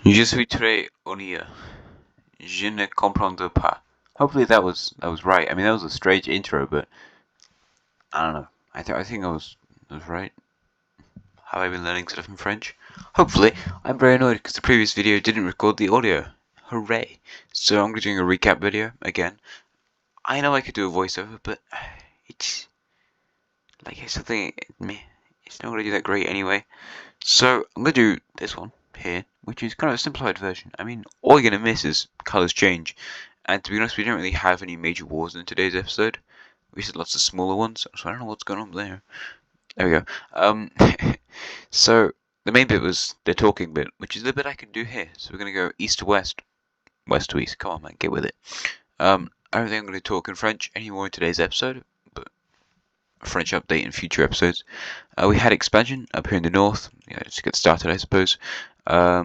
Je suis très ennuyeux. Je ne comprends pas. Hopefully that was right. I mean, that was a strange intro, but I don't know. I think I was right. Have I been learning stuff in French? Hopefully. I'm very annoyed because the previous video didn't record the audio. Hooray! So I'm doing a recap video again. I know I could do a voiceover, but it's like it's something me. It's not gonna do that great anyway. So I'm gonna do this one here, which is kind of a simplified version. I mean, all you're gonna miss is colors change. And to be honest, we don't really have any major wars in today's episode. We said lots of smaller ones, so I don't know what's going on there. There we go. So the main bit was the talking bit, which is the bit I can do here. So we're gonna go east to west, west to east. Come on, man, get with it. I don't think I'm gonna talk in French anymore in today's episode, but a French update in future episodes. We had expansion up here in the north. Yeah, let's get started, I suppose. No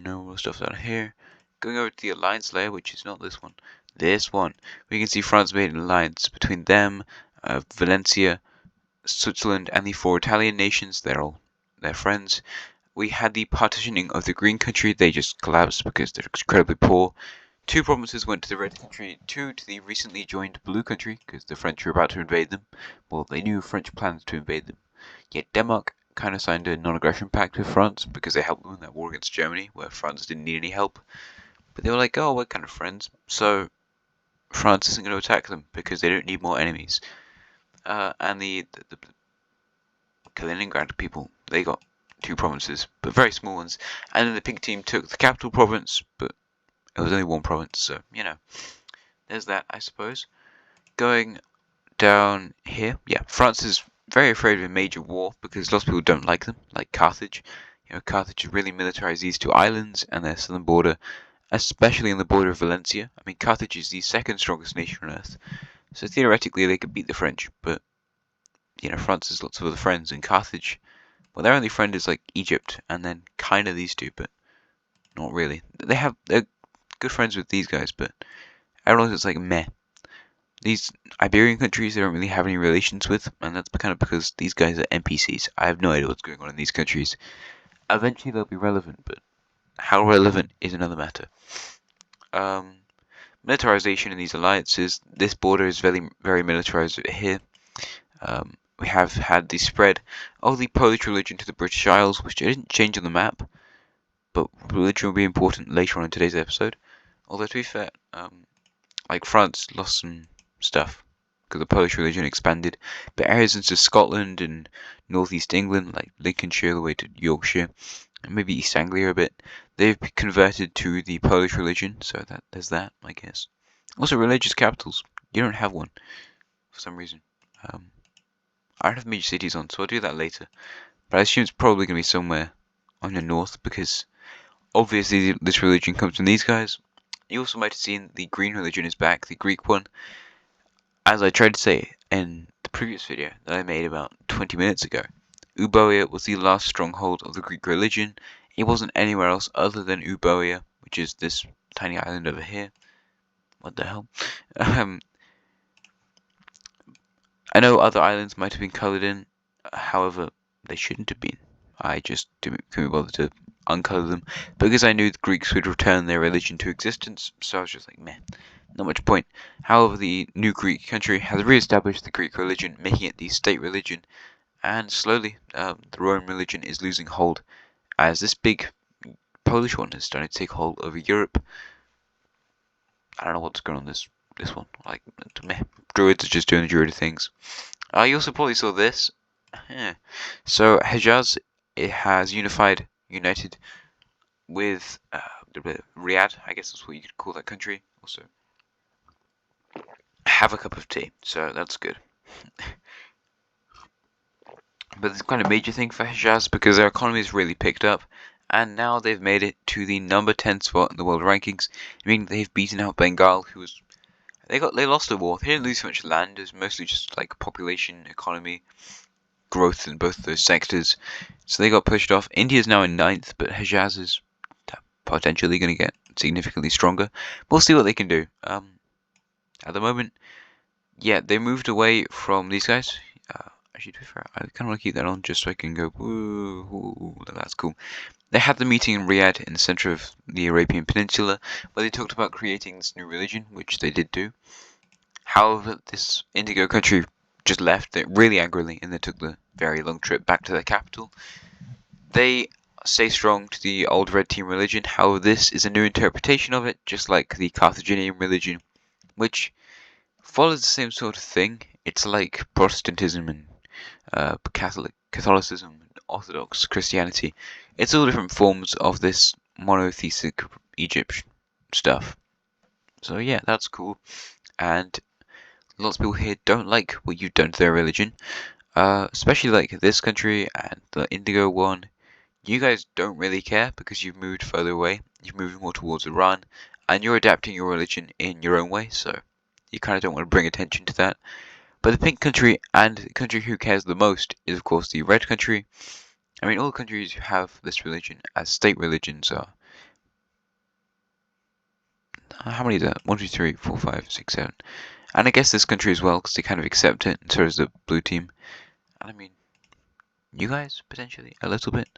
more stuff down here. Going over to the alliance layer, which is not this one. This one. We can see France made an alliance between them, Valencia, Switzerland, and the four Italian nations. They're friends. We had the partitioning of the green country. They just collapsed because they're incredibly poor. Two provinces went to the red country, two to the recently joined blue country because the French were about to invade them. Well, they knew French plans to invade them. Yet Denmark kind of signed a non-aggression pact with France because they helped them in that war against Germany, where France didn't need any help. But they were like, oh, we're kind of friends, so France isn't going to attack them because they don't need more enemies. And the Kaliningrad people, they got two provinces, but very small ones. And then the pink team took the capital province, but it was only one province, so, you know, there's that, I suppose. Going down here, yeah, France is very afraid of a major war because lots of people don't like them, like Carthage. You know, Carthage really militarized these two islands and their southern border, especially in the border of Valencia. I mean, Carthage is the second strongest nation on earth, so theoretically they could beat the French, but, you know, France has lots of other friends, and Carthage, well, their only friend is like Egypt, and then kind of these two, but not really. They're good friends with these guys, but everyone else is like meh. These Iberian countries they don't really have any relations with, and that's kind of because these guys are NPCs. I have no idea what's going on in these countries. Eventually they'll be relevant, but how relevant is another matter. Militarization in these alliances. This border is very, very militarized here. We have had the spread of the Polish religion to the British Isles, which didn't change on the map, but religion will be important later on in today's episode. Although to be fair, like France lost some stuff because the Polish religion expanded, but areas into Scotland and northeast England, like Lincolnshire, the way to Yorkshire, and maybe East Anglia a bit, they've converted to the Polish religion. So there's that, I guess. Also, religious capitals. You don't have one for some reason. I don't have major cities on, so I'll do that later. But I assume it's probably going to be somewhere on the north because obviously this religion comes from these guys. You also might have seen the green religion is back, the Greek one. As I tried to say in the previous video that I made about 20 minutes ago, Euboea was the last stronghold of the Greek religion. It wasn't anywhere else other than Euboea, which is this tiny island over here. What the hell? I know other islands might have been coloured in, however, they shouldn't have been. I just couldn't bother to uncolor them because I knew the Greeks would return their religion to existence, so I was just like, meh, not much point. However, the new Greek country has re-established the Greek religion, making it the state religion, and slowly the Roman religion is losing hold as this big Polish one is starting to take hold over Europe. I don't know what's going on this one. Like, meh, Druids are just doing the Druid things. You also probably saw this. Yeah. So Hejaz, it has united with Riyadh, I guess that's what you could call that country. Also, have a cup of tea, so that's good. But it's kind of major thing for Hejaz because their economy has really picked up, and now they've made it to the number 10 spot in the world rankings. I mean, they've beaten out Bengal, who was they lost the war. They didn't lose much land. It was mostly just like population, economy, growth in both those sectors. So they got pushed off. India's now in 9th, but Hejaz is potentially going to get significantly stronger. We'll see what they can do. At the moment, yeah, they moved away from these guys. Actually, to be fair, I kind of want to keep that on just so I can go, woo, that's cool. They had the meeting in Riyadh in the center of the Arabian Peninsula, where they talked about creating this new religion, which they did do. However, this Indigo country just left it really angrily, and they took the very long trip back to their capital. They stay strong to the old Red Team religion. However, this is a new interpretation of it, just like the Carthaginian religion, which follows the same sort of thing. It's like Protestantism and Catholicism, and Orthodox Christianity. It's all different forms of this monotheistic Egyptian stuff. So yeah, that's cool. And lots of people here don't like what you've done to their religion, especially like this country and the Indigo one. You guys don't really care because you've moved further away. You've moved more towards Iran, and you're adapting your religion in your own way. So you kind of don't want to bring attention to that. But the pink country and the country who cares the most is, of course, the red country. I mean, all countries who have this religion as state religions are. How many is that? 1, 2, 3, 4, 5, 6, 7. And I guess this country as well, because they kind of accept it, and so does the blue team. And I mean, you guys, potentially, a little bit.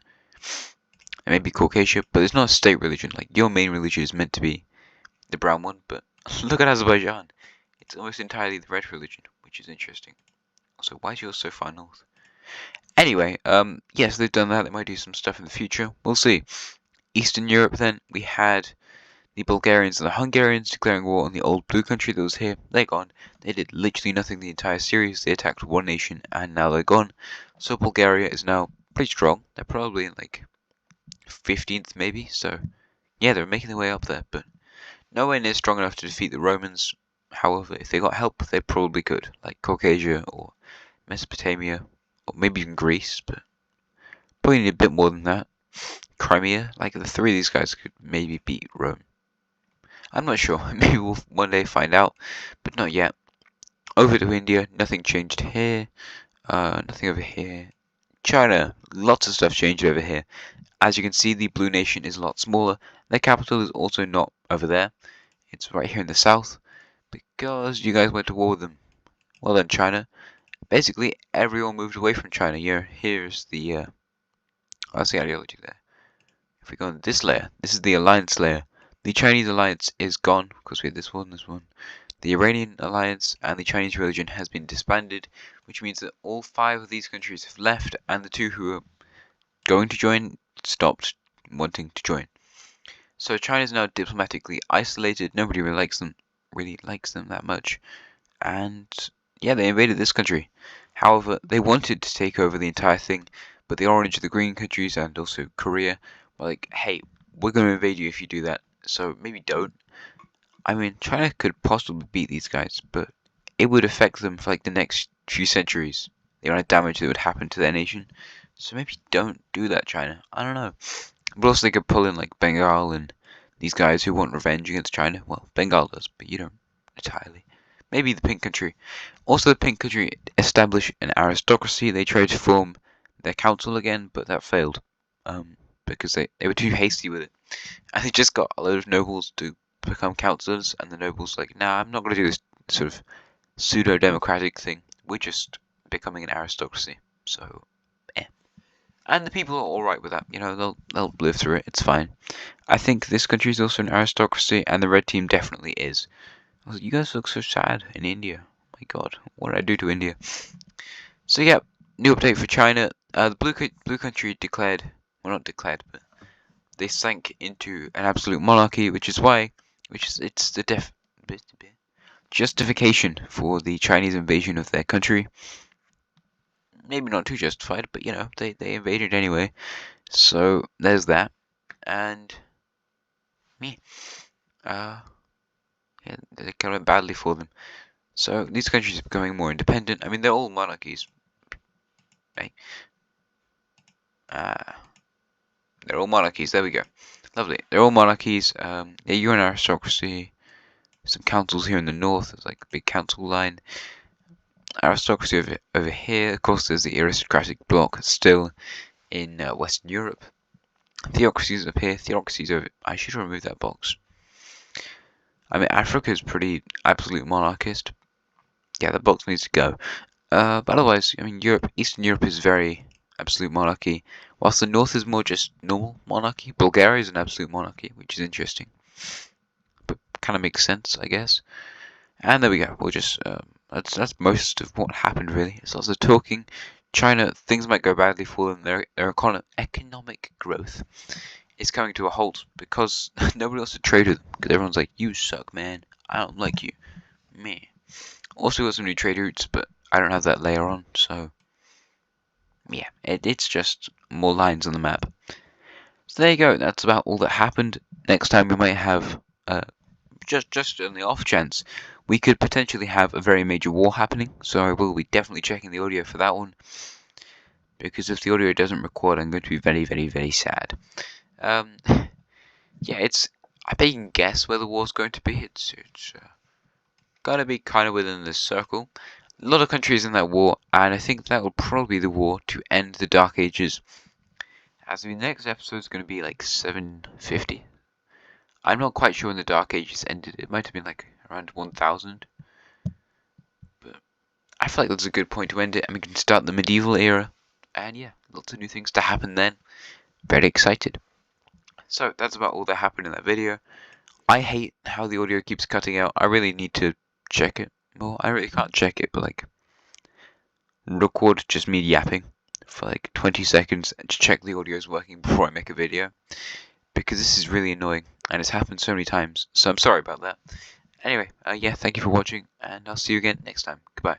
And maybe Caucasia, but it's not a state religion. Like, your main religion is meant to be the brown one, but look at Azerbaijan. It's almost entirely the red religion, which is interesting. Also, why is yours so far north? Anyway, yes, they've done that. They might do some stuff in the future. We'll see. Eastern Europe, then, we had the Bulgarians and the Hungarians declaring war on the old blue country that was here. They're gone. They did literally nothing the entire series. They attacked one nation, and now they're gone. So Bulgaria is now pretty strong. They're probably in, like, 15th, maybe. So, yeah, they're making their way up there, but nowhere near strong enough to defeat the Romans. However, if they got help, they probably could, like Caucasia or Mesopotamia, or maybe even Greece, but probably need a bit more than that. Crimea, like the three of these guys could maybe beat Rome. I'm not sure, maybe we'll one day find out, but not yet. Over to India, nothing changed here, nothing over here. China, lots of stuff changed over here. As you can see, the blue nation is a lot smaller. Their capital is also not over there. It's right here in the south, because you guys went to war with them. Well done, China. Basically, everyone moved away from China. Here's the, that's the ideology there. If we go on this layer, this is the alliance layer. The Chinese alliance is gone, because we had this one. The Iranian alliance and the Chinese religion has been disbanded, which means that all 5 of these countries have left, and the 2 who are going to join stopped wanting to join. So China is now diplomatically isolated. Nobody really likes them that much, and yeah, they invaded this country. However, they wanted to take over the entire thing, but the orange, the green countries, and also Korea were like, hey, we're going to invade you if you do that, so maybe don't. I mean, China could possibly beat these guys, but it would affect them for like the next few centuries. The amount of damage that would happen to their nation. So maybe don't do that, China. I don't know. But also they could pull in like Bengal and these guys who want revenge against China. Well, Bengal does, but you don't entirely. Maybe the pink country. Also, the pink country established an aristocracy. They tried to form their council again, but that failed. Because they were too hasty with it. And they just got a load of nobles to become councillors, and the nobles like, nah, I'm not going to do this sort of pseudo-democratic thing. We're just becoming an aristocracy. So, and the people are alright with that, you know, they'll live through it, it's fine. I think this country is also an aristocracy, and the red team definitely is. You guys look so sad in India. My god, what did I do to India? So yeah, new update for China. The blue country declared, well not declared, but they sank into an absolute monarchy, it's the justification for the Chinese invasion of their country. Maybe not too justified, but you know, they invaded anyway. So there's that. And me. Yeah, it kind of went badly for them. So these countries are becoming more independent. I mean, they're all monarchies, right? They're all monarchies. There we go. Lovely. They're all monarchies. Yeah, you're an aristocracy. Some councils here in the north. There's like a big council line. Aristocracy over here. Of course, there's the aristocratic bloc still in Western Europe. Theocracies up here. Theocracies over. I should remove that box. I mean, Africa is pretty absolute monarchist. Yeah, the box needs to go. But otherwise, I mean, Eastern Europe is very absolute monarchy, whilst the north is more just normal monarchy. Bulgaria is an absolute monarchy, which is interesting, but kind of makes sense, I guess. And there we go. We'll just that's most of what happened really. It's lots of talking. China, things might go badly for them. Their economic growth is coming to a halt because nobody wants to trade with them. Because everyone's like, "You suck, man. I don't like you." Me. Also got some new trade routes, but I don't have that layer on, so yeah, it's just more lines on the map. So there you go. That's about all that happened. Next time we might have just on the off chance we could potentially have a very major war happening. So I will be definitely checking the audio for that one, because if the audio doesn't record, I'm going to be very, very, very sad. Yeah, I bet you can guess where the war's going to be. It's gotta be kind of within this circle. A lot of countries in that war, and I think that will probably be the war to end the Dark Ages. As the next episode is going to be like 750. I'm not quite sure when the Dark Ages ended. It might have been like around 1000. But I feel like that's a good point to end it, and we can start the medieval era. And yeah, lots of new things to happen then. Very excited. So that's about all that happened in that video. I hate how the audio keeps cutting out. I really need to check it. Well, I really can't check it, but like record just me yapping for like 20 seconds and check the audio is working before I make a video, because this is really annoying and it's happened so many times, so I'm sorry about that. Anyway, yeah, thank you for watching, and I'll see you again next time. Goodbye.